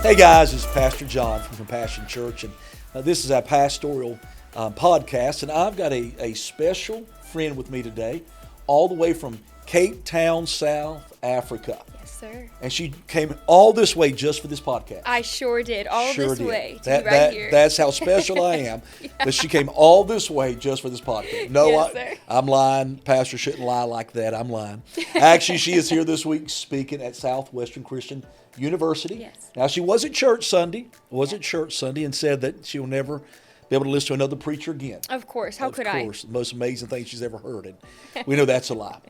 Hey guys, it's Pastor John from Compassion Church, and this is our pastoral podcast. And I've got a special friend with me today, all the way from Cape Town, South Africa. Yes, sir. And she came all this way just for this podcast. I sure did. Sure This did. way to be right here. That's how special I am. Yeah. That she came all this way just for this podcast. No, Yes, sir. I'm lying. Pastor shouldn't lie like that. I'm lying. Actually, she is here this week speaking at Southwestern Christian University. Yes. Now, she was at church Sunday, and said that she will never be able to listen to another preacher again. Of course. How could I? Of course, the most amazing thing she's ever heard. And we know that's a lie.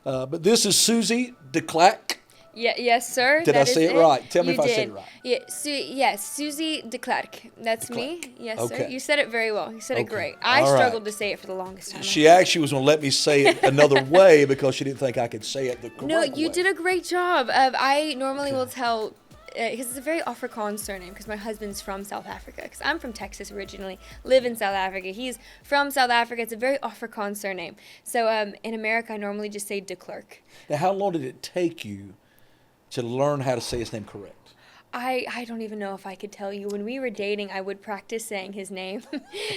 But this is Susie Deklerk. Yeah, yes, sir. Did I say it right? Tell me You if I said did. it right. Yeah, yes, Susie Deklerk. That's me. Yes, sir. Okay. You said it very well. You said it Okay. great. I All right. struggled to say it for the longest time. She actually was going to let me say it another way because she didn't think I could say it the correct way. No, you did a great job. I normally will tell, because it's a very Afrikaans surname, because my husband's from South Africa, because I'm from Texas originally, live in South Africa. He's from South Africa. It's a very Afrikaans surname. So in America, I normally just say Deklerk. Now, how long did it take you to learn how to say his name correct? I don't even know if I could tell you. When we were dating, I would practice saying his name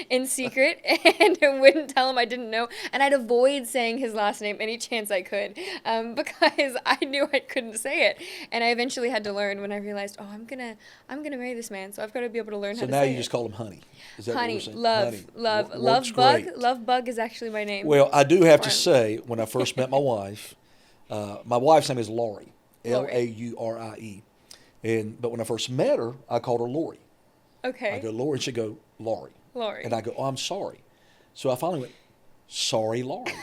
in secret and I wouldn't tell him I didn't know. And I'd avoid saying his last name any chance I could because I knew I couldn't say it. And I eventually had to learn when I realized, I'm gonna marry this man, so I've got to be able to learn how to say it. So now you just call him Honey. Is that what Honey, you're saying? love, Honey. love, Works love bug. great. Love bug is actually my name. Well, I do have to Farm. say, when I first met my wife's name is Laurie, Laurie. Laurie. But when I first met her, I called her Lori. Okay. I go, Lori, and she'd go, Laurie. Laurie. And I go, I'm sorry. So I finally went, sorry, Laurie.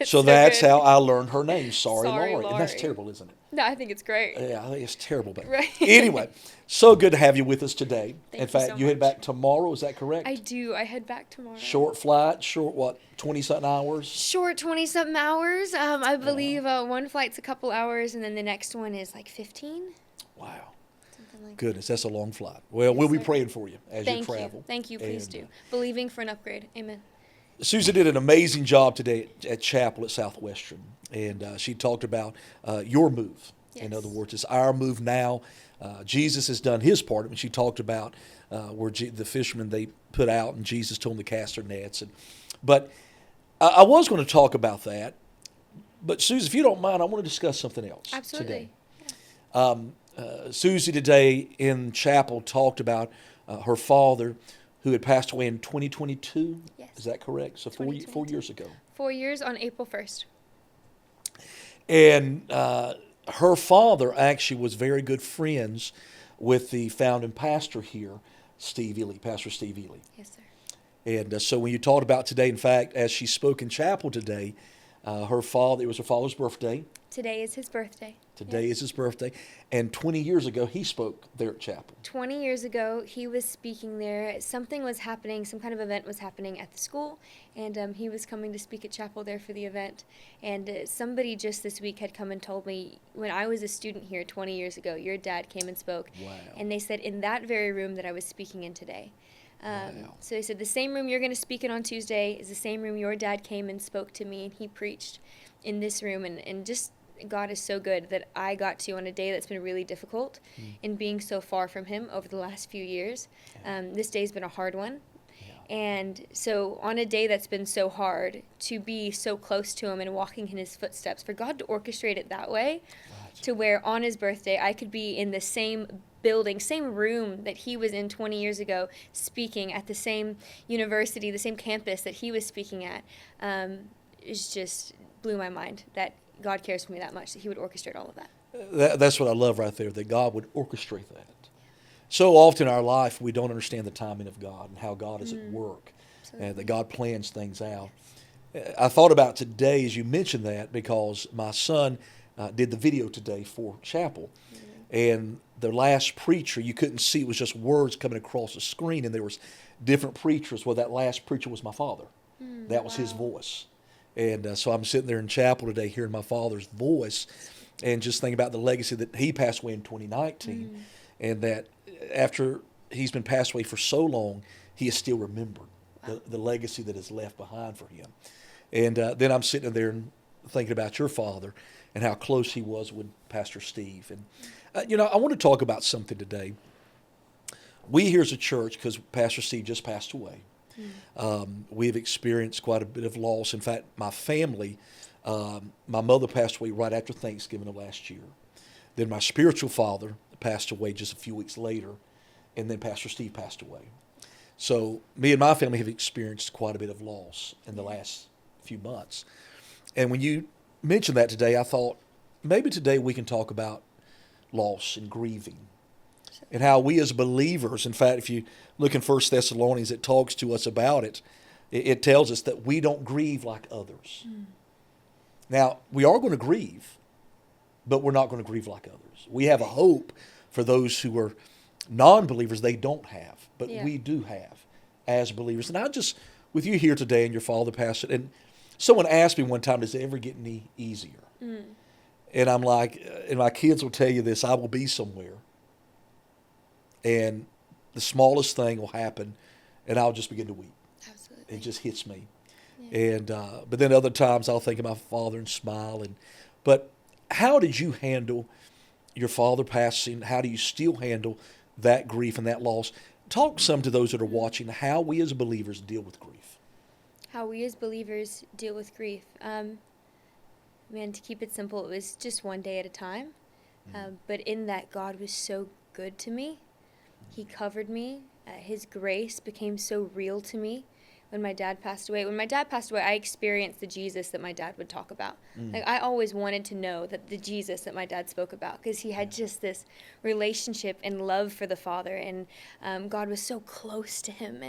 So that's good. how I learned her name, Sorry Sorry, Laurie. And that's Laurie. terrible, isn't it? No, I think it's great. Yeah, I think it's terrible. But Right. anyway, so good to have you with us today. Thank In you fact, so you head much. back tomorrow, is that correct? I do. I head back tomorrow. Short flight, 20-something hours? Short 20-something hours. I believe one flight's a couple hours, and then the next one is like 15. Wow. Something like Goodness, that's a long flight. Well, we'll be sir. praying for you as Thank you travel. you. Thank you. Please And, do. Believing for an upgrade. Amen. Susie did an amazing job today at chapel at Southwestern, and she talked about your move. In Yes. other words, it's our move now. Jesus has done his part. And she talked about where the fishermen they put out, and Jesus told them to cast their nets. But I was going to talk about that. But Susie, if you don't mind, I want to discuss something else Absolutely. today. Susie today in chapel talked about her father who had passed away in 2022. Yes. Is that correct? So 4 years ago. 4 years on April 1st. And her father actually was very good friends with the founding pastor here, Pastor Steve Ely. Yes, sir. And so when you talked about today, in fact, as she spoke in chapel today, it was her father's birthday. Today is his birthday. Today Yes. is his birthday. And 20 years ago, he spoke there at chapel. 20 years ago, he was speaking there. Something was happening, some kind of event was happening at the school, and he was coming to speak at chapel there for the event. And somebody just this week had come and told me, when I was a student here 20 years ago, your dad came and spoke. Wow. And they said, in that very room that I was speaking in today. Wow. So they said, the same room you're going to speak in on Tuesday is the same room your dad came and spoke to me, and he preached in this room. And just God is so good that I got to, on a day that's been really difficult in being so far from him over the last few years. This day's been a hard one. Yeah. And so on a day that's been so hard, to be so close to him and walking in his footsteps, for God to orchestrate it that way, Right. to where on his birthday I could be in the same building, same room that he was in 20 years ago, speaking at the same university, the same campus that he was speaking at, is just blew my mind that God cares for me that much, that he would orchestrate all of that. That's what I love right there, that God would orchestrate that. So often in our life, we don't understand the timing of God and how God is at work, and that God plans things out. I thought about today as you mentioned that because my son did the video today for chapel, and the last preacher, you couldn't see, it was just words coming across the screen, and there was different preachers. Well, that last preacher was my father. That was his voice. And so I'm sitting there in chapel today hearing my father's voice and just thinking about the legacy that he passed away in 2019, and that after he's been passed away for so long, he is still remembered, the legacy that is left behind for him. And then I'm sitting there and thinking about your father and how close he was with Pastor Steve. And, I want to talk about something today. we here as a church, because Pastor Steve just passed away, we've experienced quite a bit of loss. In fact, my family, my mother passed away right after Thanksgiving of last year. Then my spiritual father passed away just a few weeks later, and then Pastor Steve passed away. So me and my family have experienced quite a bit of loss in the last few months. And when you mentioned that today, I thought maybe today we can talk about loss and grieving and how we as believers, in fact, if you look in 1 Thessalonians, it talks to us about it. It tells us that we don't grieve like others. Now, we are going to grieve, but we're not going to grieve like others. We have a hope for those who are non-believers they don't have, but we do have as believers. And I just, with you here today and your father passed it, and someone asked me one time, does it ever get any easier? And I'm like, and my kids will tell you this, I will be somewhere, and the smallest thing will happen, and I'll just begin to weep. Absolutely. It just hits me. And but then other times I'll think of my father and smile. But how did you handle your father passing? How do you still handle that grief and that loss? Talk some to those that are watching how we as believers deal with grief. How we as believers deal with grief. Man, to keep it simple, it was just one day at a time. But in that, God was so good to me. He covered me. His grace became so real to me when my dad passed away. When my dad passed away, I experienced the Jesus that my dad would talk about. Like, I always wanted to know that the Jesus that my dad spoke about, because he had just this relationship and love for the Father, and God was so close to him,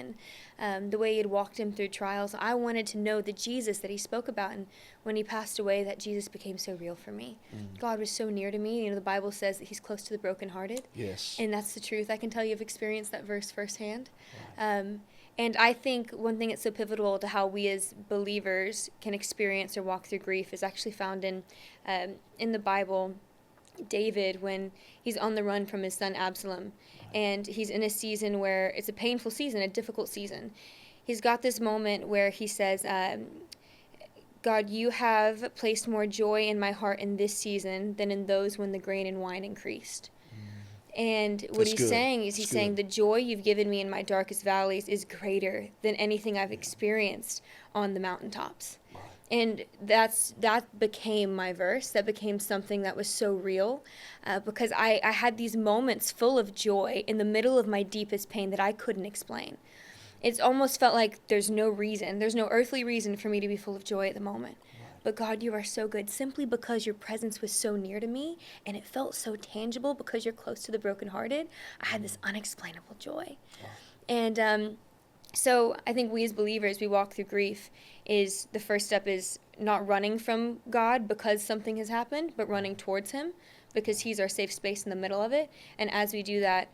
and the way he had walked him through trials. I wanted to know the Jesus that he spoke about, and when he passed away, that Jesus became so real for me. God was so near to me. You know, the Bible says that he's close to the brokenhearted. Yes. And that's the truth. I can tell you I've experienced that verse firsthand. Right. And I think one thing that's so pivotal to how we as believers can experience or walk through grief is actually found in the Bible. David, when he's on the run from his son Absalom, and he's in a season where it's a painful season, a difficult season. He's got this moment where he says, God, you have placed more joy in my heart in this season than in those when the grain and wine increased. And what he's saying is, he's saying the joy you've given me in my darkest valleys is greater than anything I've experienced on the mountaintops. And that became my verse. That became something that was so real, because I had these moments full of joy in the middle of my deepest pain that I couldn't explain. It's almost felt like there's no earthly reason for me to be full of joy at the moment. But God, you are so good, simply because your presence was so near to me, and it felt so tangible because you're close to the brokenhearted. I had this unexplainable joy. And so I think we as believers, we walk through grief, is the first step is not running from God because something has happened, but running towards him because he's our safe space in the middle of it. And as we do that,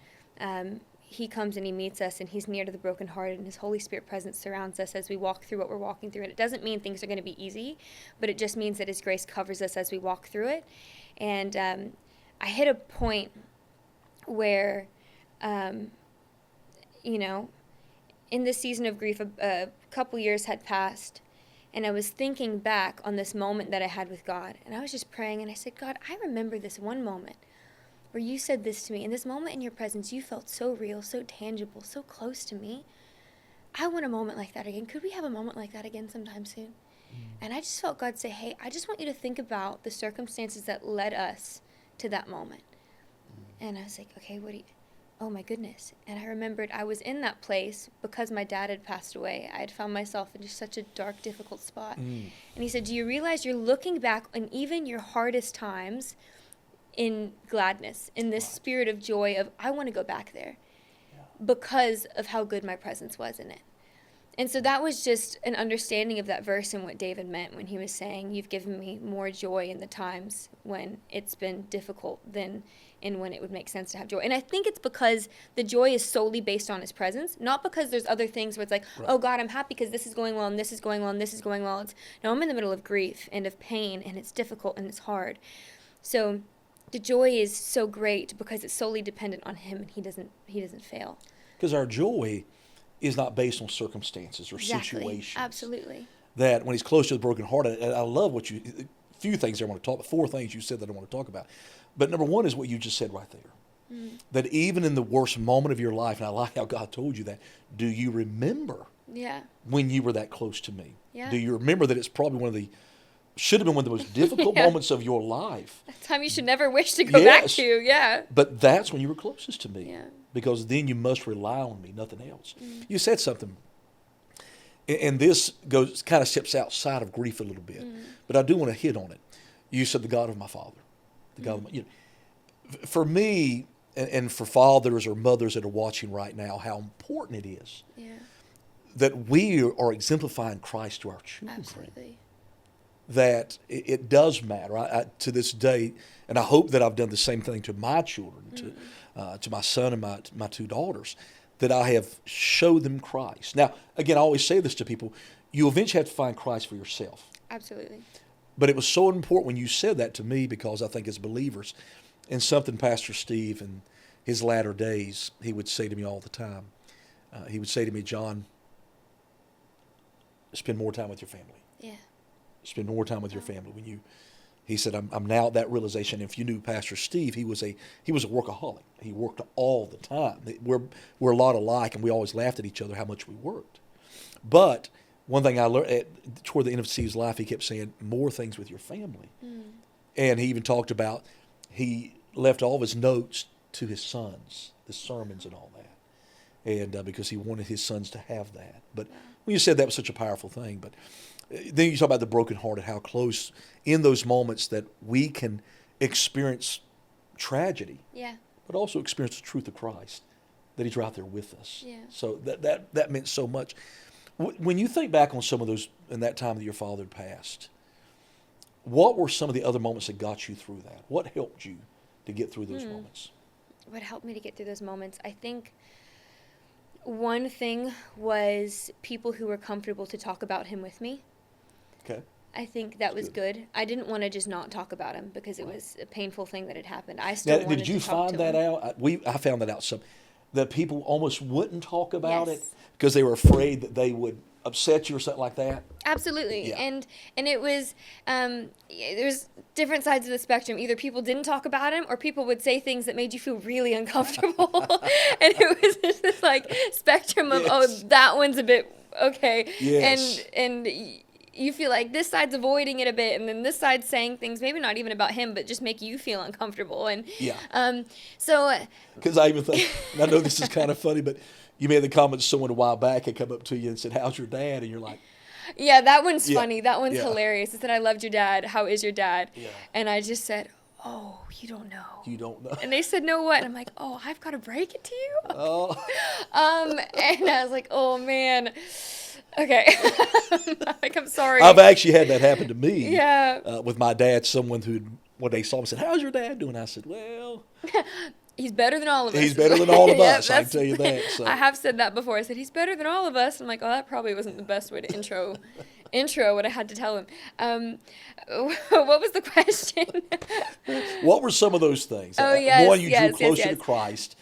he comes and he meets us, and he's near to the brokenhearted, and his Holy Spirit presence surrounds us as we walk through what we're walking through. And it doesn't mean things are going to be easy, but it just means that his grace covers us as we walk through it. And I hit a point where, in this season of grief, a couple years had passed, and I was thinking back on this moment that I had with God. And I was just praying, and I said, God, I remember this one moment where you said this to me. In this moment in your presence, you felt so real, so tangible, so close to me. I want a moment like that again. Could we have a moment like that again sometime soon? And I just felt God say, hey, I just want you to think about the circumstances that led us to that moment. And I was like, okay, oh my goodness. And I remembered I was in that place because my dad had passed away. I had found myself in just such a dark, difficult spot. And he said, do you realize you're looking back on even your hardest times in gladness, in this spirit of joy of, I want to go back there because of how good my presence was in it. And so that was just an understanding of that verse and what David meant when he was saying, you've given me more joy in the times when it's been difficult than in when it would make sense to have joy. And I think it's because the joy is solely based on his presence, not because there's other things where it's like, oh God, I'm happy because this is going well and this is going well and this is going well. No, I'm in the middle of grief and of pain, and it's difficult and it's hard. So the joy is so great because it's solely dependent on him, and he doesn't fail. Because our joy is not based on circumstances or situations. Absolutely. That when he's close to the brokenhearted, and I love what few things I want to talk about, 4 things you said that I want to talk about. But number one is what you just said right there. That even in the worst moment of your life, and I like how God told you that, do you remember Yeah. when you were that close to me? Yeah. Do you remember that it's probably should have been one of the most difficult Yeah. moments of your life? A time you should never wish to go back Yes. to. Yeah. But that's when you were closest to me. Yeah. Because then you must rely on me, nothing else. You said something, and this goes kind of steps outside of grief a little bit, but I do want to hit on it. You said the God of my father, the God of my, for me, and for fathers or mothers that are watching right now, how important it is that we are exemplifying Christ to our children. Absolutely. That it does matter. To this day, and I hope that I've done the same thing to my children, to my son and my two daughters, that I have showed them Christ. Now, again, I always say this to people, you eventually have to find Christ for yourself. Absolutely. But it was so important when you said that to me, because I think as believers, and something Pastor Steve in his latter days, he would say to me all the time. He would say to me, John, spend more time with your family. Yeah. Spend more time with your family. He said, I'm now at that realization. If you knew Pastor Steve, he was a workaholic. He worked all the time. We're a lot alike, and we always laughed at each other how much we worked. But one thing I learned toward the end of Steve's life, he kept saying, more things with your family. And he even talked about, he left all of his notes to his sons, the sermons and all that. And because he wanted his sons to have that. But when you said that was such a powerful thing, but then you talk about the brokenhearted, how close in those moments that we can experience tragedy, but also experience the truth of Christ, that he's right there with us. Yeah. So that meant so much. When you think back on some of those, in that time that your father had passed, what were some of the other moments that got you through that? What helped you to get through those moments? What helped me to get through those moments? I think one thing was people who were comfortable to talk about him with me. Okay. I think that was good. I didn't want to just not talk about him because it was a painful thing that had happened. I still wanted did you to talk find to that him. out? I found that out that people almost wouldn't talk about it Yes. because they were afraid that they would upset you or something like that. Absolutely. Yeah. And it was there's different sides of the spectrum. Either people didn't talk about him or people would say things that made you feel really uncomfortable. And it was just this like spectrum of oh, that one's a bit okay. Yes. And you feel like this side's avoiding it a bit, and then this side's saying things maybe not even about him, but just make you feel uncomfortable. And so because I even think, and I know this is kind of funny, but you made the comment someone a while back had come up to you and said, "How's your dad?" And you're like, yeah, that one's Yeah. funny. That one's Yeah. hilarious. It said, "I loved your dad. How is your dad?" Yeah. And I just said, "Oh, you don't know." "You don't know." And they said, "No, what?" And I'm like, "Oh, I've got to break it to you." Oh, And I was like, "Oh man, okay." Like, I'm sorry. I've actually had that happen to me. Yeah. With my dad, someone who one day saw me and said, "How's your dad doing?" I said, "Well, He's better than all of us. he's better than all of Yeah, us. I can tell you that." So. I have said that before. I said, "He's better than all of us." I'm like, "Oh, that probably wasn't the best way to intro what I had to tell him." What was the question? What were some of those things? Oh, yes, One, you yes, drew closer yes, to yes. Christ.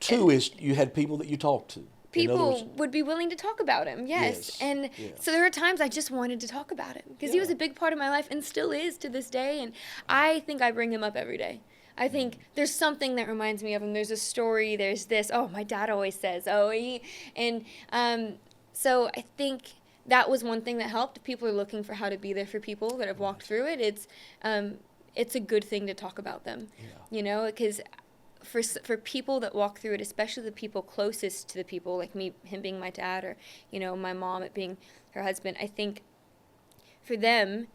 Two is you had people that you talked to. In other People words, would be willing to talk about him, yes. Yes, And yes. so there were times I just wanted to talk about him because he was Yeah. a big part of my life and still is to this day. And I think I bring him up every day. I think there's something that reminds me of him. There's a story. There's this. Oh, my dad always says, "Oh, he," and so I think that was one thing that helped. People are looking for how to be there for people that have walked through it. It's a good thing to talk about them, you know, because for people that walk through it, especially the people closest to the people, like me, him being my dad, or, you know, my mom, it being her husband, I think for them,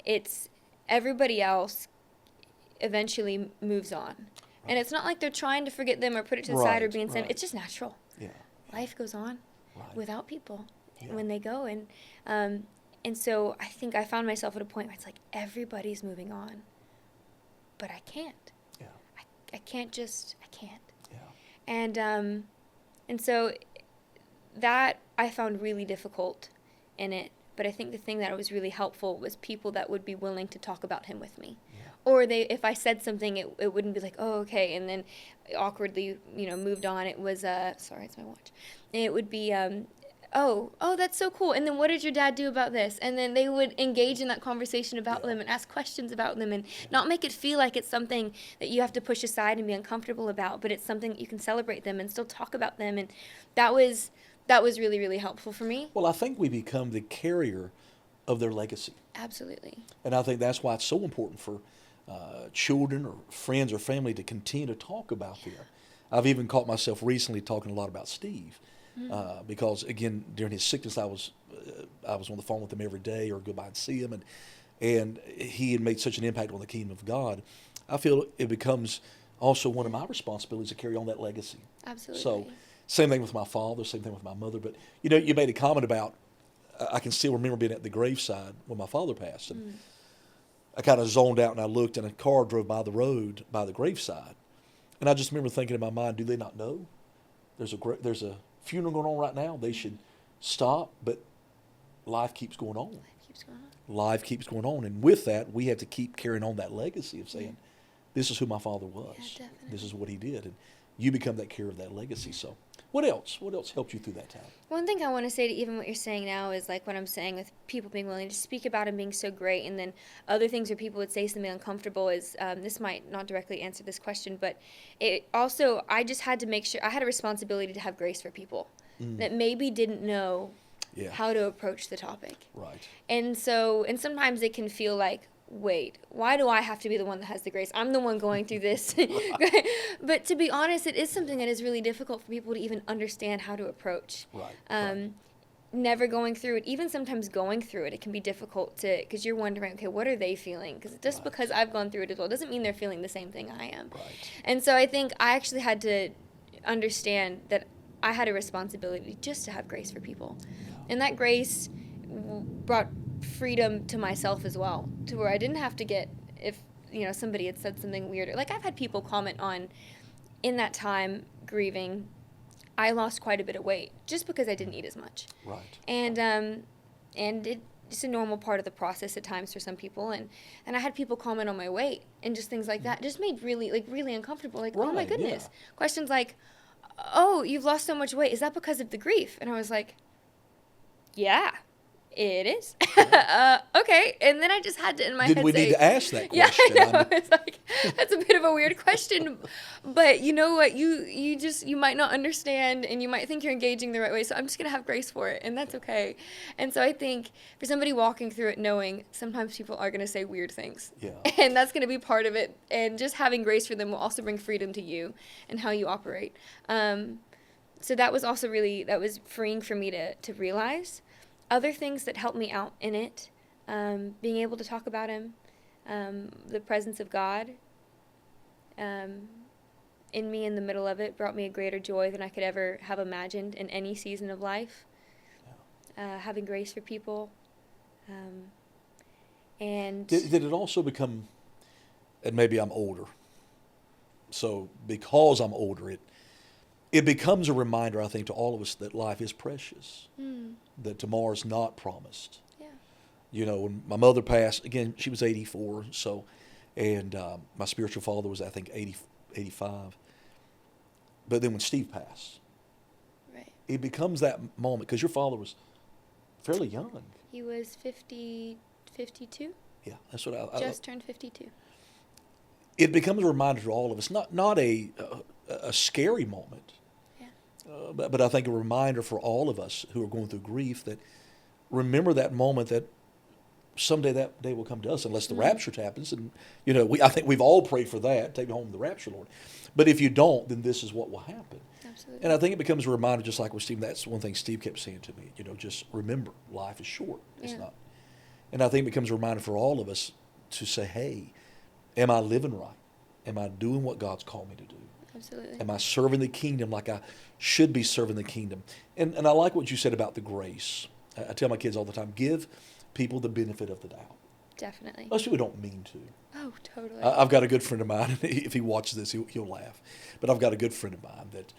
it's everybody else eventually moves on. And it's not like they're trying to forget them or put it to the side or Right, being sad. right. It's just natural. Yeah. Life goes on Right. without people Yeah. when they go. And so I think I found myself at a point where it's like everybody's moving on, but I can't. Yeah. I can't. Yeah. And so that I found really difficult in it. But I think the thing that was really helpful was people that would be willing to talk about him with me. Yeah. Or if I said something, it wouldn't be like, "Oh, okay," and then awkwardly, moved on. It was, sorry, it's my watch. It would be oh, that's so cool. And then what did your dad do about this? And then they would engage in that conversation about Yeah. them and ask questions about them and not make it feel like it's something that you have to push aside and be uncomfortable about, but it's something that you can celebrate them and still talk about them. And that was really, really helpful for me. Well, I think we become the carrier of their legacy. Absolutely. And I think that's why it's so important for children or friends or family to continue to talk about them. I've even caught myself recently talking a lot about Steve because, again, during his sickness, I was on the phone with him every day or go by and see him, and he had made such an impact on the kingdom of God. I feel it becomes also one of my responsibilities to carry on that legacy. Absolutely. So, same thing with my father, same thing with my mother. But you made a comment about I can still remember being at the graveside when my father passed, and I kind of zoned out and I looked, and a car drove by the road by the graveside, and I just remember thinking in my mind, do they not know there's a funeral going on right now? They should stop, but life keeps going on. Keeps going on. Life keeps going on, and with that, we have to keep carrying on that legacy of saying, this is who my father was. Yeah, definitely. This is what he did, and you become that carrier of that legacy. So, what else? What else helped you through that time? One thing I want to say to even what you're saying now is like what I'm saying with people being willing to speak about and being so great, and then other things where people would say something uncomfortable is this might not directly answer this question, but it also I just had to make sure I had a responsibility to have grace for people that maybe didn't know how to approach the topic. Right. And sometimes it can feel like, wait, why do I have to be the one that has the grace? I'm the one going through this. But to be honest, it is something that is really difficult for people to even understand how to approach. Right. Never going through it, even sometimes going through it, it can be difficult because you're wondering, okay, what are they feeling? Because just because I've gone through it as well doesn't mean they're feeling the same thing I am. Right. And so I think I actually had to understand that I had a responsibility just to have grace for people. And that grace brought freedom to myself as well, to where I didn't have to get, if somebody had said something weird, like I've had people comment on, in that time grieving, I lost quite a bit of weight just because I didn't eat as much. Right. And it's a normal part of the process at times for some people, and I had people comment on my weight and just things like that. It just made really uncomfortable, like, oh my goodness. Yeah. Questions like, oh, you've lost so much weight, is that because of the grief? And I was like, yeah, it is. Okay. And then I just had to, in my head, Did we need to ask that yeah, question? I know. It's like, that's a bit of a weird question. But you know what? You might not understand, and you might think you're engaging the right way. So I'm just going to have grace for it, and that's okay. And so I think for somebody walking through it, knowing sometimes people are going to say weird things. Yeah. And that's going to be part of it. And just having grace for them will also bring freedom to you and how you operate. So that was also that was freeing for me to realize. Other things that helped me out in it, being able to talk about him, the presence of God in me in the middle of it brought me a greater joy than I could ever have imagined in any season of life. Having grace for people. And Did it also become, and maybe I'm older, so because I'm older, it becomes a reminder, I think, to all of us that life is precious, that tomorrow's not promised. Yeah. When my mother passed, again, she was 84, and my spiritual father was, I think, 85. But then when Steve passed, Right. it becomes that moment, because your father was fairly young. He was 52. Yeah, that's what I Just turned 52. It becomes a reminder to all of us, not a scary moment, but I think a reminder for all of us who are going through grief that remember that moment, that someday that day will come to us, unless the rapture happens. And I think we've all prayed for that. Take me home to the rapture, Lord. But if you don't, then this is what will happen. Absolutely. And I think it becomes a reminder, just like with Steve. That's one thing Steve kept saying to me. Just remember, life is short. It's not. And I think it becomes a reminder for all of us to say, hey, am I living right? Am I doing what God's called me to do? Absolutely. Am I serving the kingdom like I should be serving the kingdom? And I like what you said about the grace. I tell my kids all the time, give people the benefit of the doubt. Definitely. Most people don't mean to. Oh, totally. I've got a good friend of mine, and if he watches this, he'll laugh. But I've got a good friend of mine that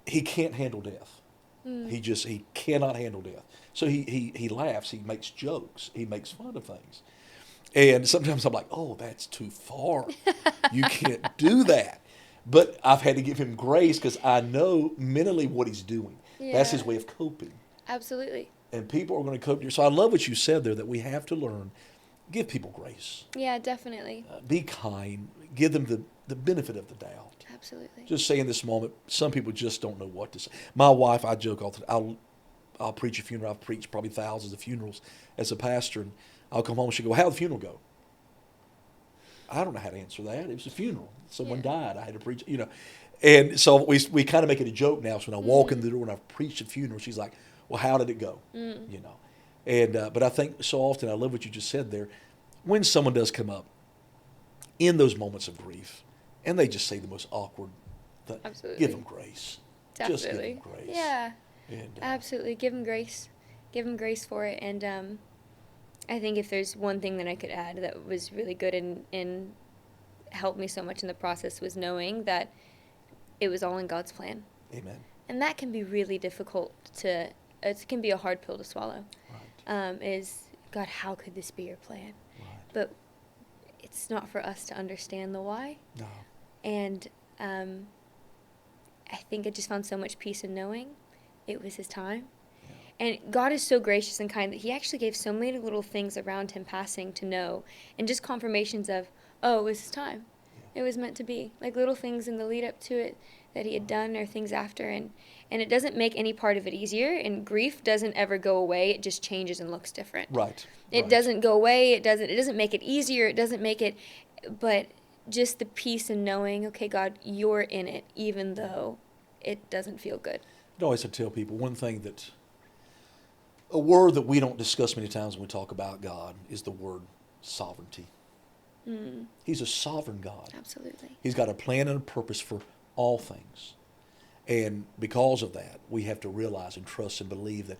he can't handle death. He cannot handle death. So he laughs, he makes jokes, he makes fun of things. And sometimes I'm like, oh, that's too far. You can't do that. But I've had to give him grace because I know mentally what he's doing. That's his way of coping. Absolutely. And people are going to cope. So I love what you said there, that we have to learn, give people grace. Yeah, definitely. Be kind. Give them the benefit of the doubt. Absolutely. Just say in this moment, some people just don't know what to say. My wife, I joke all the time, I'll preach a funeral. I've preached probably thousands of funerals as a pastor, and I'll come home and she'll go, how'd the funeral go? I don't know how to answer that. It was a funeral. Someone died. I had to preach, And so we kind of make it a joke now. So when I walk in the door and I've preached a funeral, she's like, well, how did it go? And but I think so often, I love what you just said there, when someone does come up in those moments of grief, and they just say the most awkward thing, Absolutely. give them grace. Definitely. Just give them grace. Yeah. And, Absolutely. Give them grace. Give them grace for it. And I think if there's one thing that I could add that was really good and helped me so much in the process, was knowing that it was all in God's plan. Amen. And that can be really difficult it can be a hard pill to swallow. Right. Is, God, how could this be your plan? Right. But it's not for us to understand the why. No. And I think I just found so much peace in knowing it was his time. Yeah. And God is so gracious and kind that he actually gave so many little things around him passing to know, and just confirmations of, oh, it was his time. Yeah. It was meant to be. Like little things in the lead up to it that he had done, or things after. And it doesn't make any part of it easier. And grief doesn't ever go away. It just changes and looks different. Right. It doesn't go away. It doesn't make it easier. It doesn't make it, but just the peace in knowing, okay, God, you're in it, even though it doesn't feel good. I always tell people one thing, that a word that we don't discuss many times when we talk about God is the word sovereignty. He's a sovereign God. Absolutely. He's got a plan and a purpose for all things. And because of that, we have to realize and trust and believe that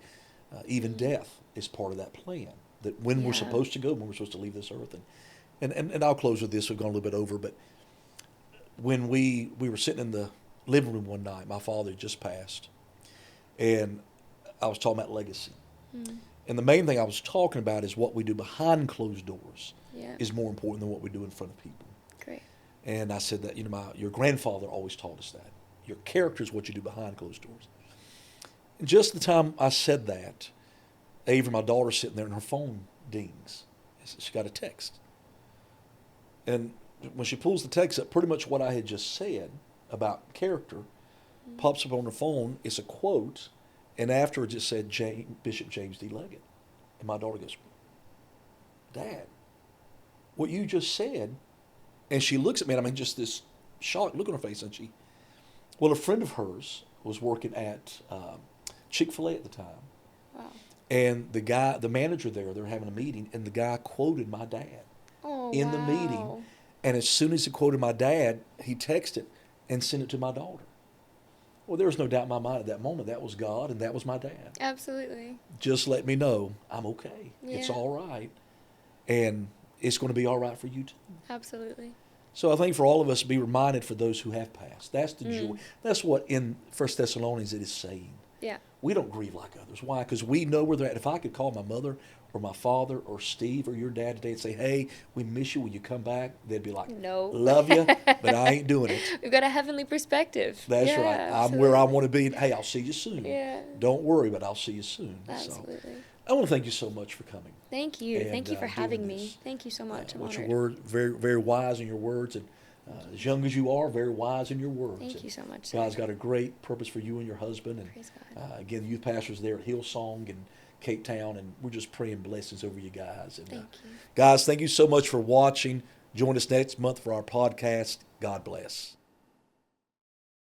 even death is part of that plan. That when we're supposed to go, when we're supposed to leave this earth. And I'll close with this. We've gone a little bit over, but when we were sitting in the living room one night, my father had just passed, and I was talking about legacy. And the main thing I was talking about is what we do behind closed doors is more important than what we do in front of people. Great. And I said that, your grandfather always taught us that. Your character is what you do behind closed doors. And just the time I said that, Avery, my daughter's sitting there, and her phone dings. She got a text. And when she pulls the text up, pretty much what I had just said about character pops up on her phone. It's a quote, and after it just said Bishop James D. Leggett. And my daughter goes, Dad, what you just said, and she looks at me, and just this shocked look on her face, and well, a friend of hers was working at Chick-fil-A at the time. Wow. And the manager there, they're having a meeting, and the guy quoted my dad in the meeting. And as soon as he quoted my dad, he texted and sent it to my daughter. Well, there was no doubt in my mind at that moment that was God and that was my dad. Absolutely. Just let me know I'm okay. Yeah. It's all right. And it's going to be all right for you too. Absolutely. So I think for all of us, be reminded for those who have passed. That's the joy. That's what in 1 Thessalonians it is saying. Yeah. We don't grieve like others. Why? Because we know where they're at. If I could call my mother or my father or Steve or your dad today and say, hey, we miss you, when you come back? They'd be like, no. Love you, but I ain't doing it. We've got a heavenly perspective. That's right. Absolutely. I'm where I want to be. Hey, I'll see you soon. Yeah. Don't worry, but I'll see you soon. Absolutely. So, I want to thank you so much for coming. Thank you. And, thank you for having me. Thank you so much. I'm What's honored. your word? Very, very wise in your words. And as young as you are, very wise in your words. Thank you so much. God's got a great purpose for you and your husband. And Praise God. again, the youth pastors there at Hillsong and Cape Town, and we're just praying blessings over you guys. And, thank you. Guys, thank you so much for watching. Join us next month for our podcast. God bless.